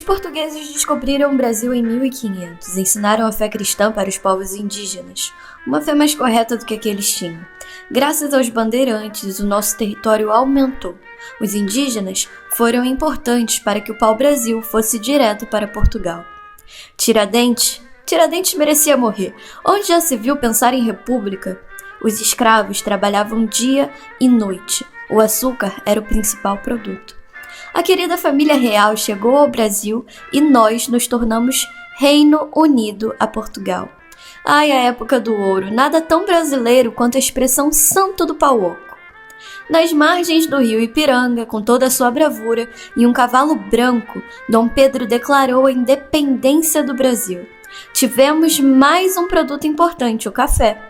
portugueses descobriram o Brasil em 1500, ensinaram a fé cristã para os povos indígenas, uma fé mais correta do que a que eles tinham. Graças aos bandeirantes, o nosso território aumentou. Os indígenas foram importantes para que o pau-brasil fosse direto para Portugal. Tiradentes merecia morrer. Onde já se viu pensar em república? Os escravos trabalhavam dia e noite. O açúcar era o principal produto. A querida família real chegou ao Brasil e nós nos tornamos Reino Unido a Portugal. Ai, a época do ouro, nada tão brasileiro quanto a expressão santo do pau oco. Nas margens do rio Ipiranga, com toda a sua bravura e um cavalo branco, Dom Pedro declarou a independência do Brasil. Tivemos mais um produto importante, o café.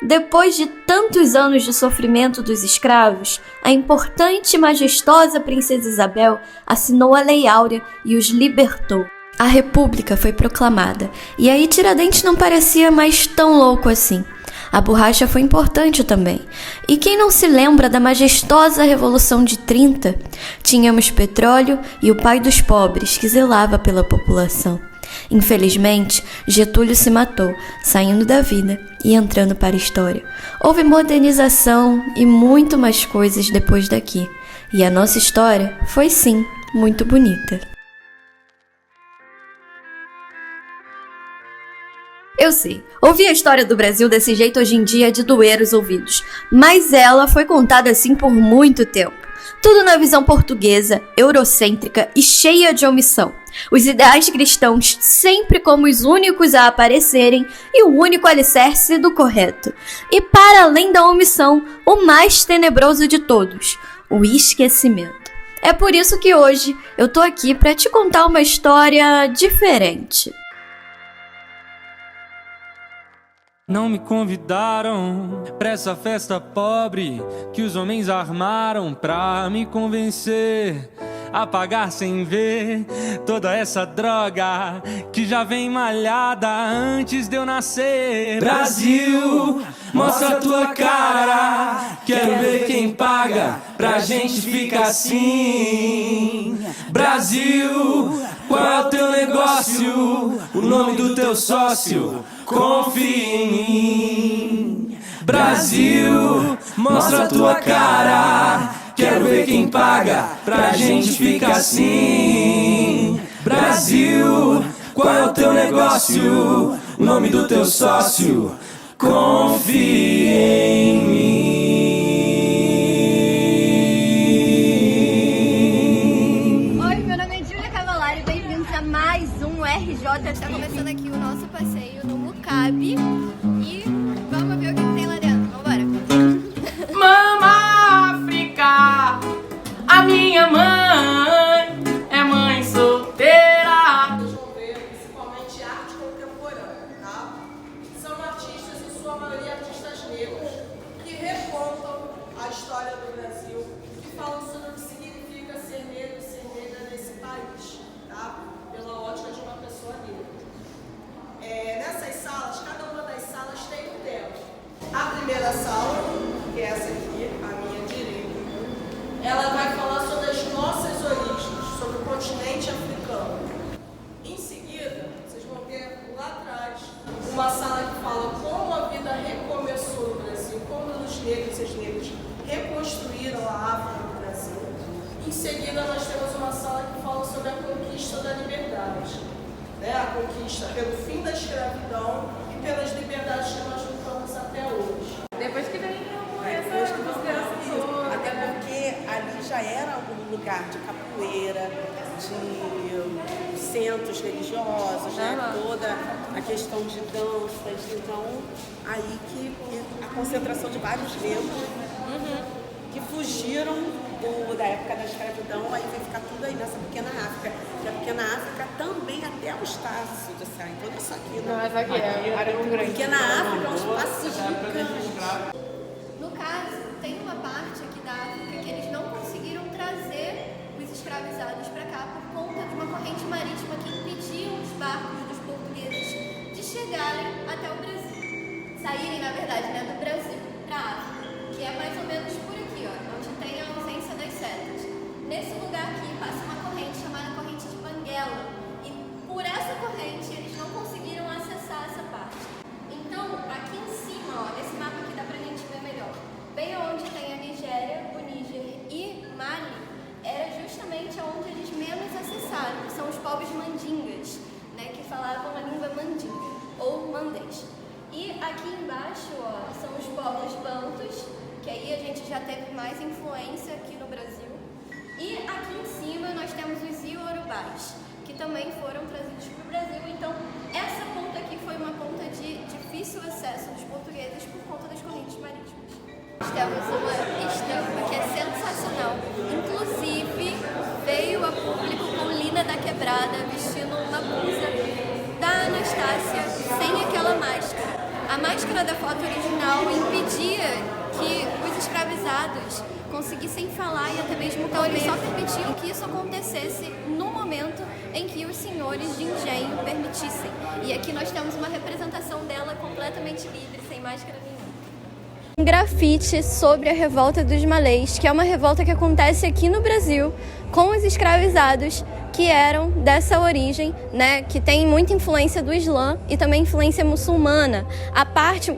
Depois de tantos anos de sofrimento dos escravos, a importante e majestosa princesa Isabel assinou a Lei Áurea e os libertou. A República foi proclamada, e aí Tiradentes não parecia mais tão louco assim. A borracha foi importante também. E quem não se lembra da majestosa Revolução de 30? Tínhamos petróleo e o pai dos pobres que zelava pela população. Infelizmente, Getúlio se matou, saindo da vida e entrando para a história. Houve modernização e muito mais coisas depois daqui. E a nossa história foi sim muito bonita. Eu sei, ouvir a história do Brasil desse jeito hoje em dia é de doer os ouvidos, mas ela foi contada assim por muito tempo. Tudo na visão portuguesa, eurocêntrica e cheia de omissão. Os ideais cristãos sempre como os únicos a aparecerem e o único alicerce do correto. E para além da omissão, o mais tenebroso de todos, o esquecimento. É por isso que hoje eu tô aqui para te contar uma história diferente. Não me convidaram pra essa festa pobre que os homens armaram pra me convencer a pagar sem ver toda essa droga que já vem malhada antes de eu nascer. Brasil, mostra a tua cara, quero ver quem paga pra gente ficar assim. Brasil, qual é o teu negócio, o nome do teu sócio? Confia em mim. Brasil, mostra a tua cara, quero ver quem paga pra gente ficar assim. Brasil, qual é o teu negócio, o nome do teu sócio? Confia em mim. Oi, meu nome é Júlia Cavalari, bem-vindos a mais um RJ. Está começando aqui o nosso passeio no Mucabe e vamos ver o que tem lá dentro. Vambora! Mama África, a minha mãe é mãe solteira. Vocês vão ver principalmente arte contemporânea, tá? São artistas, em sua maioria artistas negros, que recontam a história do Brasil, que falam sobre o que significa ser negro e ser negra nesse país, tá? Pela ótica de uma pessoa negra. Nessas salas, cada uma das salas tem um tema. A primeira sala, que é essa aqui, a minha direita, ela vai falar sobre as nossas origens, sobre o continente africano. Em seguida, vocês vão ter lá atrás uma sala que fala como a vida recomeçou no Brasil, como os negros e as negras reconstruíram a África no Brasil. Em seguida, nós temos uma sala que fala sobre a conquista da liberdade, né? A conquista pelo fim da escravidão e pelas liberdades que nós lutamos até hoje. Depois que vem Depois que você até porque ali já era um lugar de capoeira, de centros religiosos, né? Toda a questão de danças, então aí que a concentração de vários negros que fugiram da época da escravidão, aí vai ficar tudo aí nessa pequena África. E a pequena África também até o espaço de sair, tudo isso aqui, né? Mas aqui é área muito grande. Pequena África é um espaço gigante. No caso, tem uma parte aqui da África que eles não conseguiram trazer os escravizados para cá por conta de uma corrente marítima que impediu os barcos dos portugueses de chegarem até o Brasil. Saírem, na verdade, né, do Brasil para a África, que é mais ou menos por aqui, ó, onde tem a ausência das setas. Nesse lugar aqui passa uma corrente chamada corrente de Banguela, Aqui embaixo, ó, são os povos bantus, que aí a gente já teve mais influência aqui no Brasil. E aqui em cima nós temos os iorubás, que também foram trazidos para o Brasil. Então, essa ponta aqui foi uma ponta de difícil acesso dos portugueses por conta das correntes marítimas. Nós temos uma estampa que é sensacional. Inclusive, veio a público com Lina da Quebrada vestindo uma blusa da Anastácia sem aquela máscara. A máscara da foto original impedia que os escravizados conseguissem falar e até mesmo então eles só permitiam que isso acontecesse no momento em que os senhores de engenho permitissem. E aqui nós temos uma representação dela completamente livre, sem máscara nenhuma. Um grafite sobre a revolta dos malês, que é uma revolta que acontece aqui no Brasil com os escravizados que eram dessa origem, né, que tem muita influência do Islã e também influência muçulmana.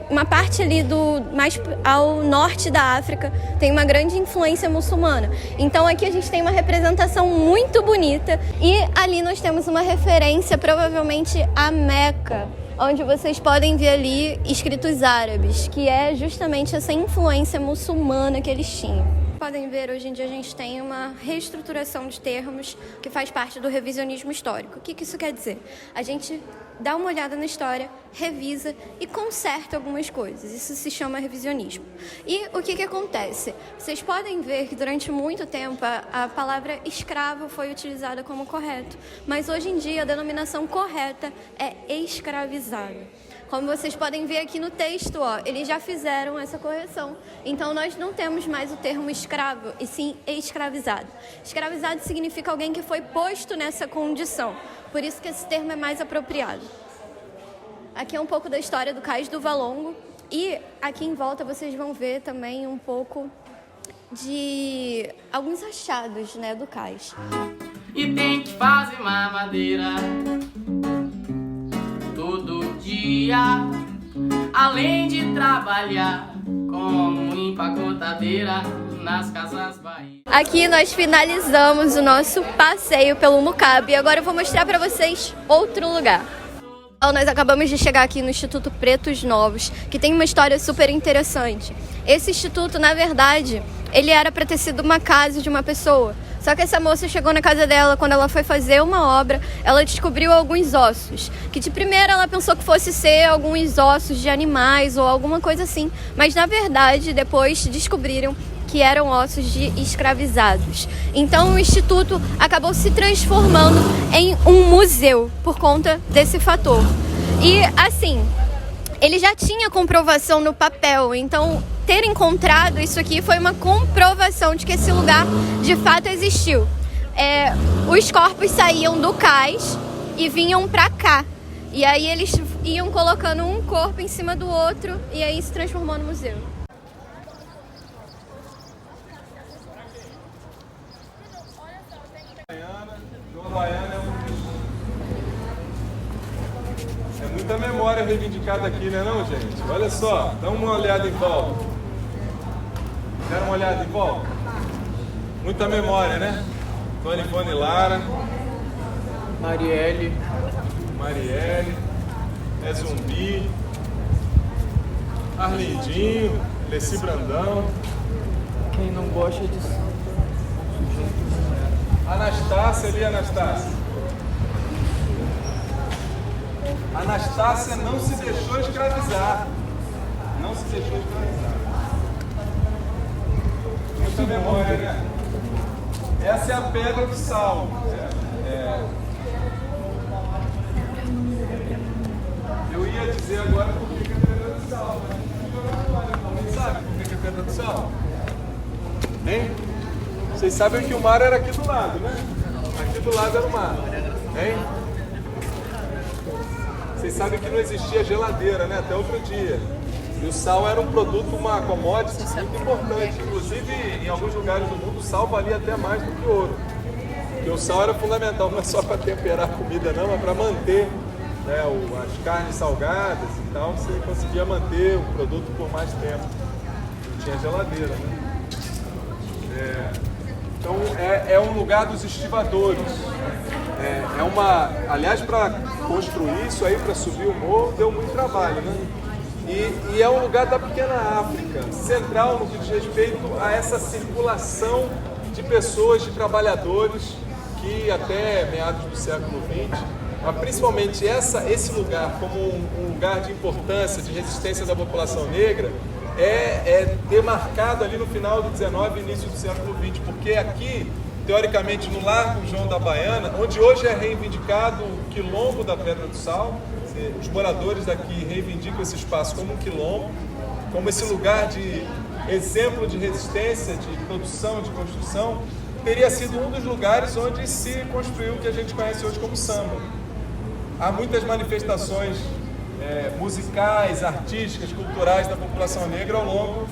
Uma parte ali mais ao norte da África tem uma grande influência muçulmana. Então aqui a gente tem uma representação muito bonita e ali nós temos uma referência provavelmente a Meca, onde vocês podem ver ali escritos árabes, que é justamente essa influência muçulmana que eles tinham. Podem ver, hoje em dia a gente tem uma reestruturação de termos que faz parte do revisionismo histórico. O que isso quer dizer? A gente dá uma olhada na história, revisa e conserta algumas coisas. Isso se chama revisionismo. E o que acontece? Vocês podem ver que durante muito tempo a palavra escravo foi utilizada como correto, mas hoje em dia a denominação correta é escravizado. Como vocês podem ver aqui no texto, ó, eles já fizeram essa correção. Então, nós não temos mais o termo escravo, e sim escravizado. Escravizado significa alguém que foi posto nessa condição. Por isso que esse termo é mais apropriado. Aqui é um pouco da história do Cais do Valongo. E aqui em volta vocês vão ver também um pouco de alguns achados, né, do cais. E tem que fazer mamadeira todo dia, além de trabalhar como empacotadeira nas casas Bahia. Aqui nós finalizamos o nosso passeio pelo Mucabe e agora eu vou mostrar para vocês outro lugar. Nós acabamos de chegar aqui no Instituto Pretos Novos, que tem uma história super interessante. Esse instituto, na verdade, ele era para ter sido uma casa de uma pessoa. Só que essa moça chegou na casa dela, quando ela foi fazer uma obra, ela descobriu alguns ossos, que de primeira ela pensou que fosse ser alguns ossos de animais ou alguma coisa assim, mas na verdade depois descobriram que eram ossos de escravizados. Então o instituto acabou se transformando em um museu por conta desse fator. E assim, ele já tinha comprovação no papel, então ter encontrado isso aqui foi uma comprovação de que esse lugar de fato existiu. Os corpos saíam do cais e vinham pra cá. E aí eles iam colocando um corpo em cima do outro e aí se transformou no museu. É muita memória reivindicada aqui, né não, gente? Olha só, dá uma olhada em volta. Deram uma olhada em volta? Muita memória, né? Tony Fone Lara, Marielle, é Zumbi, Arlindinho, Leci Brandão. quem não gosta de Anastácia ali, Anastácia. Anastácia não se deixou escravizar. Não se deixou escravizar. Muita memória, né? Essa é a pedra do sal. Eu ia dizer agora por que é pedra do sal, né? Alguém sabe por que é pedra do sal? Hein? Vocês sabem que o mar era aqui do lado, né? Aqui do lado era o mar. Hein? Vocês sabem que não existia geladeira, né? Até outro dia. E o sal era um produto, uma commodity muito importante. Inclusive, em alguns lugares do mundo, o sal valia até mais do que o ouro. Porque o sal era fundamental, não é só para temperar a comida, não, mas para manter, né, as carnes salgadas e tal. Você conseguia manter o produto por mais tempo. Não tinha geladeira, né? Então, é um lugar dos estivadores. Aliás, para construir isso aí, para subir o morro, deu muito trabalho, né? E é um lugar da pequena África, central no que diz respeito a essa circulação de pessoas, de trabalhadores, que até meados do século XX, mas principalmente esse lugar como um lugar de importância, de resistência da população negra, é demarcado ali no final do XIX e início do século XX, porque aqui, teoricamente, no Largo João da Baiana, onde hoje é reivindicado o quilombo da Pedra do Sal, os moradores daqui reivindicam esse espaço como um quilombo, como esse lugar de exemplo de resistência, de produção, de construção, teria sido um dos lugares onde se construiu o que a gente conhece hoje como samba. Há muitas manifestações musicais, artísticas, culturais da população negra ao longo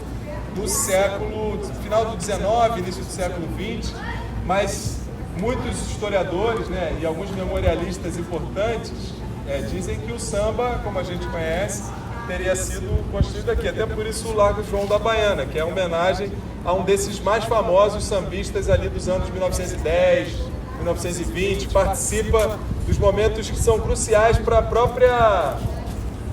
do século, final do XIX, início do século XX, mas muitos historiadores, né, e alguns memorialistas importantes dizem que o samba, como a gente conhece, teria sido construído aqui, até por isso o Largo João da Baiana, que é uma homenagem a um desses mais famosos sambistas ali dos anos 1910, 1920, participa dos momentos que são cruciais para a própria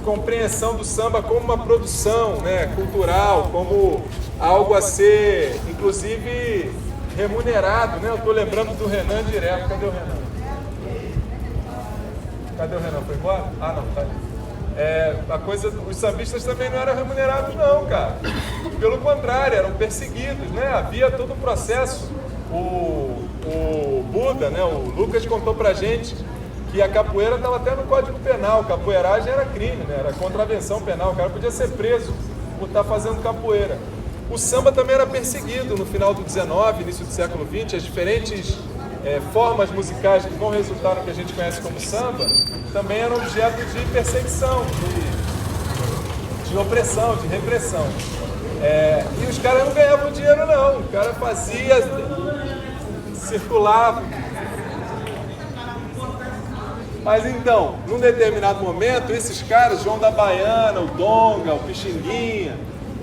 compreensão do samba como uma produção, né, cultural, como algo a ser, inclusive, remunerado, né? Eu estou lembrando do Renan direto. Cadê o Renan? Cadê o Renan? Foi embora? Ah, não, tá ali. Os sambistas também não eram remunerados não, cara. Pelo contrário, eram perseguidos, né? Havia todo um processo. O Buda, né? O Lucas contou pra gente que a capoeira estava até no Código Penal. Capoeiragem era crime, né? Era contravenção penal. O cara podia ser preso por estar fazendo capoeira. O samba também era perseguido no final do XIX, início do século XX. As diferentes formas musicais que vão resultar no que a gente conhece como samba também eram objeto de perseguição, de opressão, de repressão. E os caras não ganhavam dinheiro não, o cara fazia, circulava. Mas então, num determinado momento, esses caras, João da Baiana, o Donga, o Pixinguinha,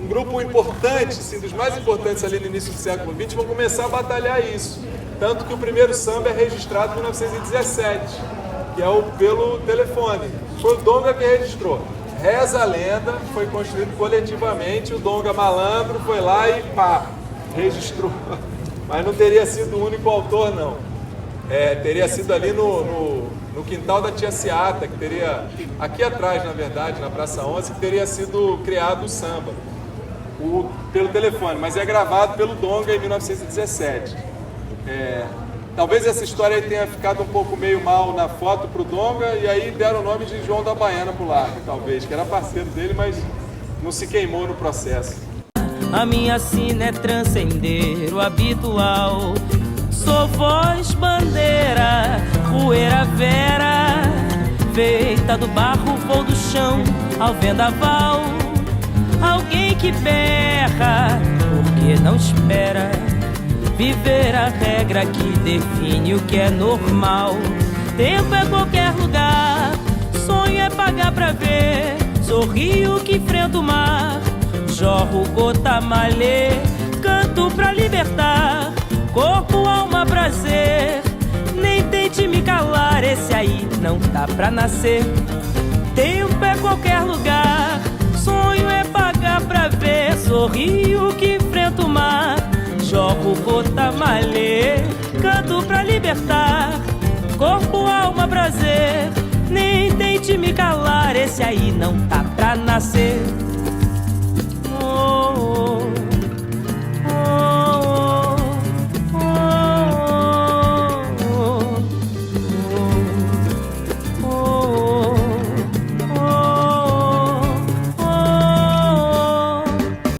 um grupo importante, assim, dos mais importantes ali no início do século XX, vão começar a batalhar isso. Tanto que o primeiro samba é registrado em 1917, que é pelo telefone. Foi o Donga que registrou. Reza a lenda, foi construído coletivamente, o Donga malandro foi lá e pá, registrou. Mas não teria sido o único autor, não. Teria sido ali no quintal da Tia Seata, que teria, aqui atrás, na verdade, na Praça 11, que teria sido criado o samba, pelo telefone, mas é gravado pelo Donga em 1917. Talvez essa história aí tenha ficado um pouco meio mal na foto pro Donga, e aí deram o nome de João da Baiana pro Largo, talvez, que era parceiro dele, mas não se queimou no processo. A minha sina é transcender o habitual. Sou voz bandeira, poeira vera, feita do barro, vou do chão ao vendaval. Alguém que berra, porque não espera viver a regra que define o que é normal. Tempo é qualquer lugar, sonho é pagar pra ver. Sorrio que enfrento o mar, jorro gota malê, canto pra libertar. Corpo, alma, prazer, nem tente me calar, esse aí não tá pra nascer. Tempo é qualquer lugar, sonho é pagar pra ver. Sorrio que enfrento o mar, jorro gota malê, canto pra libertar. Corpo, alma, prazer, nem tente me calar, esse aí não tá pra nascer.